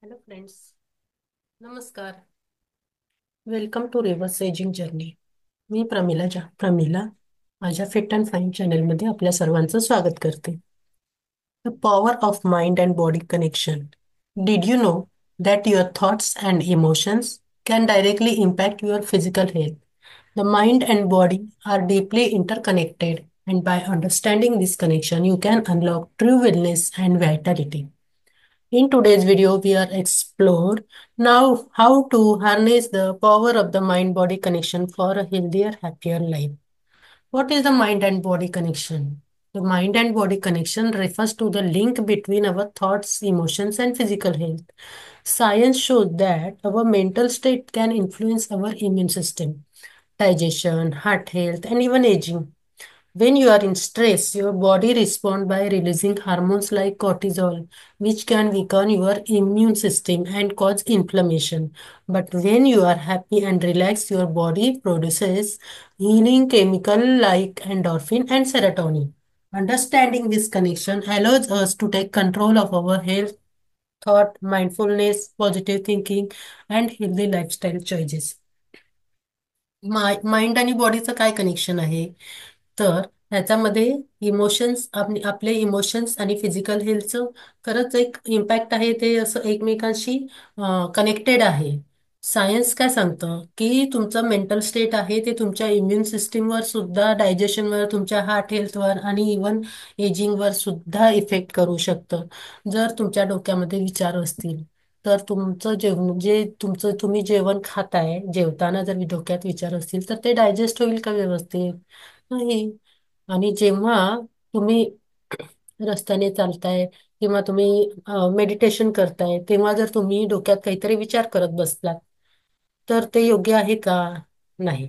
Hello friends, नमस्कार. Welcome to reverse ageing journey. मी प्रमिला माझ्या फिट अँड फाईन चॅनलमध्ये आपल्या सर्वांचं स्वागत करते. The power of mind and body connection. Did you know that your thoughts and emotions can directly impact your physical health? The mind and body are deeply interconnected, and by understanding this connection, you can unlock true wellness and vitality. In today's video, we are explore now how to harness the power of the mind-body connection for a healthier, happier life. What is the mind and body connection? The mind and body connection refers to the link between our thoughts, emotions, and physical health. Science shows that our mental state can influence our immune system, digestion, heart health, and even aging. When you are in stress, your body responds by releasing hormones like cortisol, which can weaken your immune system and cause inflammation. But when you are happy and relaxed, your body produces healing chemical like endorphin and serotonin. Understanding this connection allows us to take control of our health, thought, mindfulness, positive thinking, and healthy lifestyle choices. Mind आणि बॉडीचं काय connection आहे? तर ह्याच्यामध्ये आपले emotions आणि physical हेल्थचं खरंच एक इम्पॅक्ट आहे. ते असं एकमेकांशी कनेक्टेड आहे. सायन्स काय सांगतं की तुमचं मेंटल स्टेट आहे ते तुमच्या इम्युन सिस्टीमवर सुद्धा, डायजेशनवर, तुमच्या हार्ट हेल्थवर आणि इवन एजिंगवर सुद्धा इफेक्ट करू शकतं. जर तुमच्या डोक्यामध्ये विचार असतील तर तुमचं जेवण जे तुमचं तुम्ही जेवण खाताय, जेवताना जर डोक्यात विचार असतील तर ते डायजेस्ट होईल का व्यवस्थित? नाही. आणि जेव्हा तुम्ही रस्त्याने चालताय किंवा तुम्ही मेडिटेशन करताय, तेव्हा जर तुम्ही डोक्यात काहीतरी विचार करत बसलात तर ते योग्य आहे का? नाही.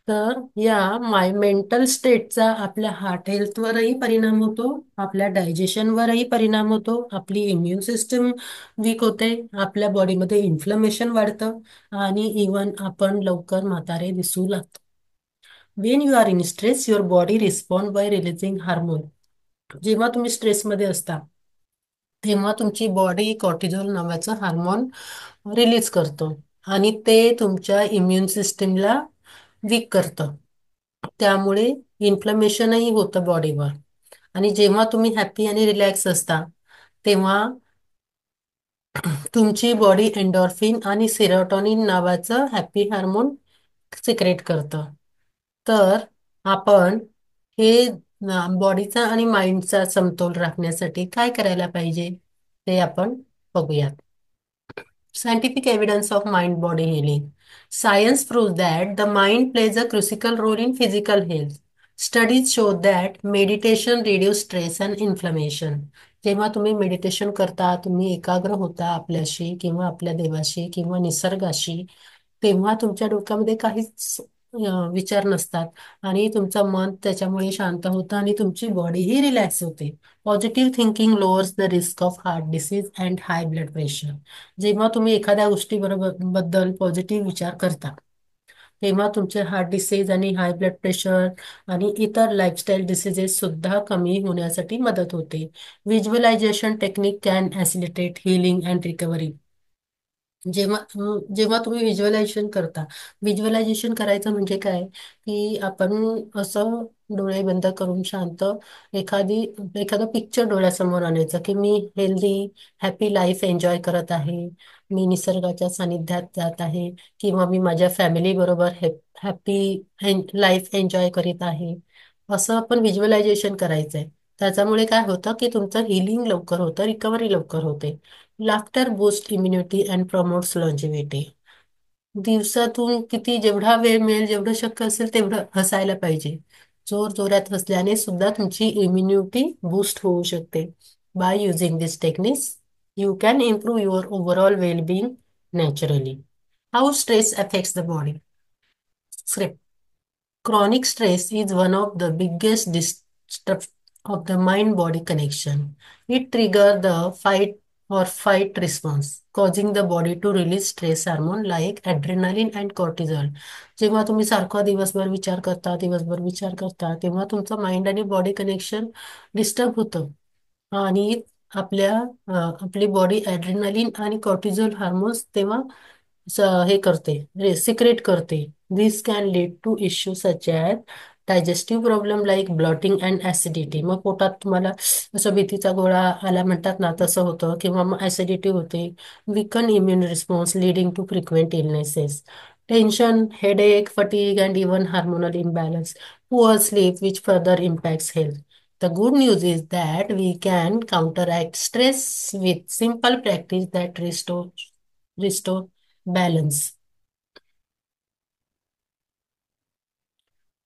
तर या मेंटल स्टेटचा आपल्या हार्ट हेल्थवरही परिणाम होतो, आपल्या डायजेशनवरही परिणाम होतो, आपली इम्युन सिस्टम वीक होते, आपल्या बॉडीमध्ये इन्फ्लमेशन वाढतं आणि इवन आपण लवकर म्हातारे दिसू लागतो. Wien you are in stress, your body respond bye releasing hormone. जेव्हा तुम्ही स्ट्रेसमध्ये असता तेव्हा तुमची बॉडी कॉर्टिझॉल नावाचं हार्मोन रिलीज करतो आणि ते तुमच्या इम्युन सिस्टीमला वीक करतं. त्यामुळे इन्फ्लमेशनही होतं बॉडीवर. आणि जेव्हा तुम्ही हॅपी आणि रिलॅक्स असता तेव्हा तुमची बॉडी एन्डॉर्फिन आणि सेरोटोनिन नावाचं हॅपी हार्मोन सिक्रेट करतं. तर आपण हे बॉडीचा आणि माइंडचा समतोल राखण्यासाठी काय करायला पाहिजे ते आपण बघूयात. Scientific evidence of mind body healing. Science proves that the mind plays a crucial role in physical health. Studies show that meditation reduces stress and inflammation. जेव्हा तुम्ही मेडिटेशन करता, तुम्ही एकाग्र होता आपल्याशी किंवा आपल्या देवाशी किंवा निसर्गाशी, तेव्हा तुमच्या डोक्यामध्ये काहीच विचार नसतात आणि तुमचं मन त्याच्यामुळे शांत होतं आणि तुमची बॉडीही रिलॅक्स होते. Positive thinking lowers the risk of heart disease and high blood pressure. जेव्हा तुम्ही एखाद्या बद्दल पॉझिटिव्ह विचार करता तेव्हा तुमचे हार्ट डिसीज आणि हाय ब्लड प्रेशर आणि इतर लाईफस्टाईल डिसीजेस सुद्धा कमी होण्यासाठी मदत होते. Visualisation technique can facilitate healing and recovery. जेव्हा तुम्ही व्हिज्युअलायझेशन करायचं म्हणजे काय की आपण असं डोळे बंद करून शांत एखादी एखादं पिक्चर डोळ्यासमोर आणायचं की मी हेल्दी हॅपी लाईफ एन्जॉय करत आहे, मी निसर्गाच्या सानिध्यात जात आहे किंवा मी माझ्या फॅमिली बरोबर हॅपी लाईफ एन्जॉय करीत आहे. असं आपण व्हिज्युअलायझेशन करायचंय. त्याच्यामुळे काय होतं की तुमचं हिलिंग लवकर होतं, रिकव्हरी लवकर होते. Laughter boost immunity and promotes longevity. दिवसातून जेवढा वेळ मिळेल, जेवढं शक्य असेल तेवढं हसायला पाहिजे. जोर जोरात हसल्याने सुद्धा तुमची इम्युनिटी बूस्ट होऊ शकते. By using this techniques you can improve your overall wellbeing naturally. How stress affects the body. Chronic stress is one of the biggest disruptors of the mind-body connection. It triggers the fight or fight response, causing the body to release stress hormone like adrenaline and cortisol. जेव्हा तुम्ही सारखा दिवसभर विचार करता, तेव्हा तुमचं mind आणि body connection disturb होतं आणि आपल्या आपली बॉडी ॲड्रेनालिन आणि कॉर्टिझोल हार्मोन्स तेव्हा हे करते, सिक्रेट करते. This can lead to issues such as digestive problem like bloating and acidity. मग पोटात तुम्हाला असं भीतीचा गोळा आला म्हणतात ना, तसं होतं, किंवा मग ॲसिडिटी होते. weaken immune response leading to frequent illnesses, tension, headache, fatigue, and even hormonal imbalance, poor sleep, which further impacts health. The good news is that we can counteract stress with simple practice that restore balance.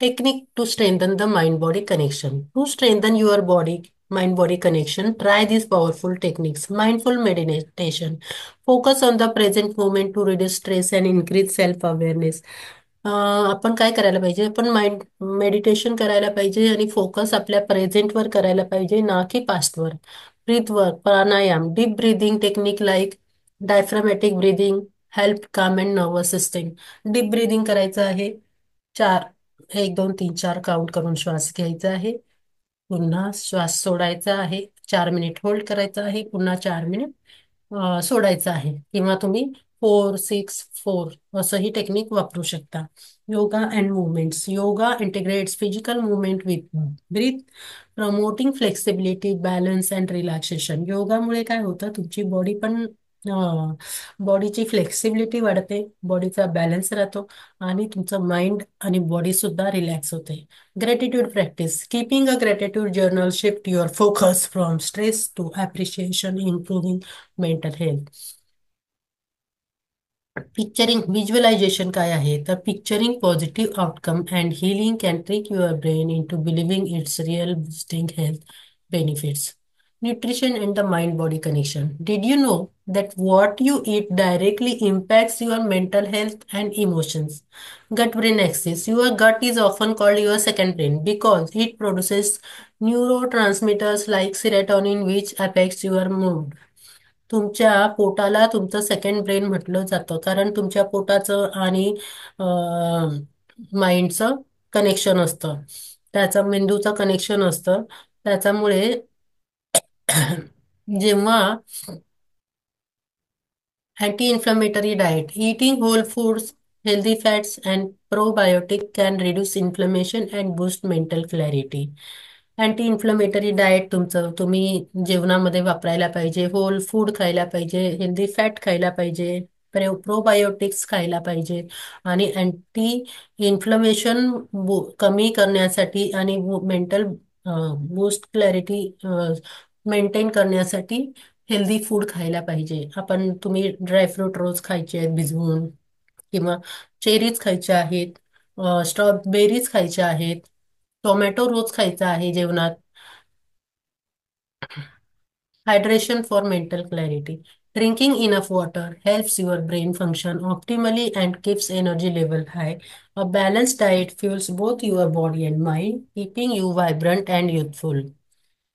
Technique to strengthen the mind body connection. To strengthen your body mind body connection, try these powerful techniques. Mindful meditation. Focus on the present moment to reduce stress and increase self awareness. आपण काय करायला पाहिजे? आपण mind meditation करायला पाहिजे आणि focus आपल्या प्रेझेंटवर करायला पाहिजे, ना की पास्टवर. Breath work, pranayama, deep breathing technique like diaphragmatic breathing help calm and nervous system. Deep breathing करायचं आहे. चार 1, 2, 3, 4 काउंट करून श्वास घ्यायचा आहे. पुन्हा श्वास सोडायचा आहे. 4 मिनिट होल्ड करायचा आहे. पुन्हा 4 मिनिट सोडायचं आहे. किंवा तुम्ही 4, 6, 4 असं ही टेक्निक वापरू शकता. Yoga and movements. Yoga integrates physical movement with breath, promoting flexibility, balance and relaxation. योगामुळे काय होतं, तुमची बॉडी पण बॉडीची फ्लेक्सिबिलिटी वाढते, बॉडीचा बॅलन्स राहतो आणि तुमचं माइंड आणि बॉडी सुद्धा रिलॅक्स होते. Gratitude practice. Keeping a gratitude journal shift your focus from stress to appreciation, improving mental health. Picturing visualisation काय आहे, तर picturing positive outcome and healing can trick your brain into believing it's real, boosting health benefits. Nutrition and the mind body connection. Did you know that what you eat directly impacts your mental health and emotions? Gut brain axis. Your gut is often called your second brain because it produces neurotransmitters like serotonin, which affects your mood. तुमच्या पोटाला तुमचं second brain म्हटलं जातं, कारण तुमच्या पोटाचं आणि माइंडचं connection असतं, त्याचं मेंदूचं कनेक्शन असतं. त्याच्यामुळे जेव्हा anti-inflammatory diet, eating whole foods, healthy fats, and probiotic can reduce inflammation and boost mental clarity. Anti inflammatory diet तुमचं तुम्ही जेवणामध्ये वापरायला पाहिजे. होल फूड खायला पाहिजे, हेल्दी फॅट खायला पाहिजे, प्रोबायोटिक्स खायला पाहिजे आणि अँटी इन्फ्लमेशन कमी करण्यासाठी आणि मेंटल बूस्ट क्लॅरिटी मेंटेन करण्यासाठी हेल्दी फूड खायला पाहिजे. तुम्ही ड्रायफ्रूट रोज खायचे आहेत भिजवून, किंवा चेरीज खायच्या आहेत, स्ट्रॉबेरीज खायच्या आहेत, टोमॅटो रोज खायचा आहे जेवणात. Hydration for mental clarity. Drinking enough water helps your brain function optimally and keeps energy level high. A balanced diet fuels both your body and mind, keeping you vibrant and youthful.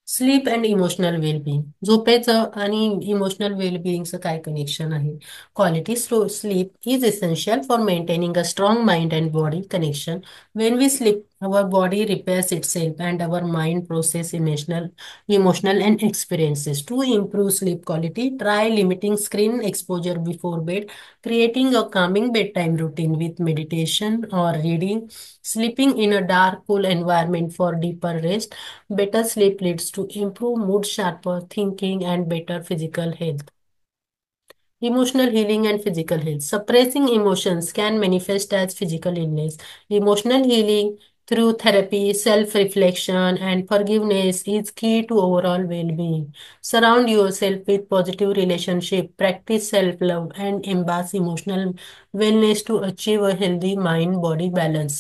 Sleep and emotional wellbeing. झोपेचं आणि emotional वेलबिंगचं काय connection आहे? Quality sleep is essential for maintaining a strong mind and body connection. When we sleep, our body repairs itself and our mind process emotional and experiences. To improve sleep quality, try limiting screen exposure before bed, creating a calming bedtime routine with meditation or reading, sleeping in a dark, cool environment for deeper rest. Better sleep leads to improved mood, sharper thinking, and better physical health. Emotional healing and physical health. Suppressing emotions can manifest as physical illness. Emotional healing through therapy, self reflection, and forgiveness is key to overall well being. Surround yourself with positive relationship, practice self love, and embrace emotional wellness to achieve a healthy mind body balance.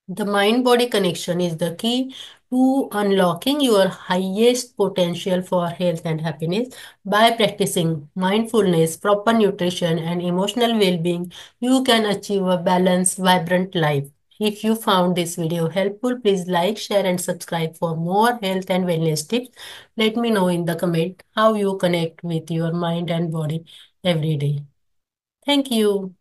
The mind body connection is the key to unlocking your highest potential for health and happiness. By practicing mindfulness, proper nutrition, and emotional well being, you can achieve a balanced, vibrant life. If you found this video helpful, please like, share, and subscribe for more health and wellness tips. Let me know in the comment how you connect with your mind and body every day. Thank you.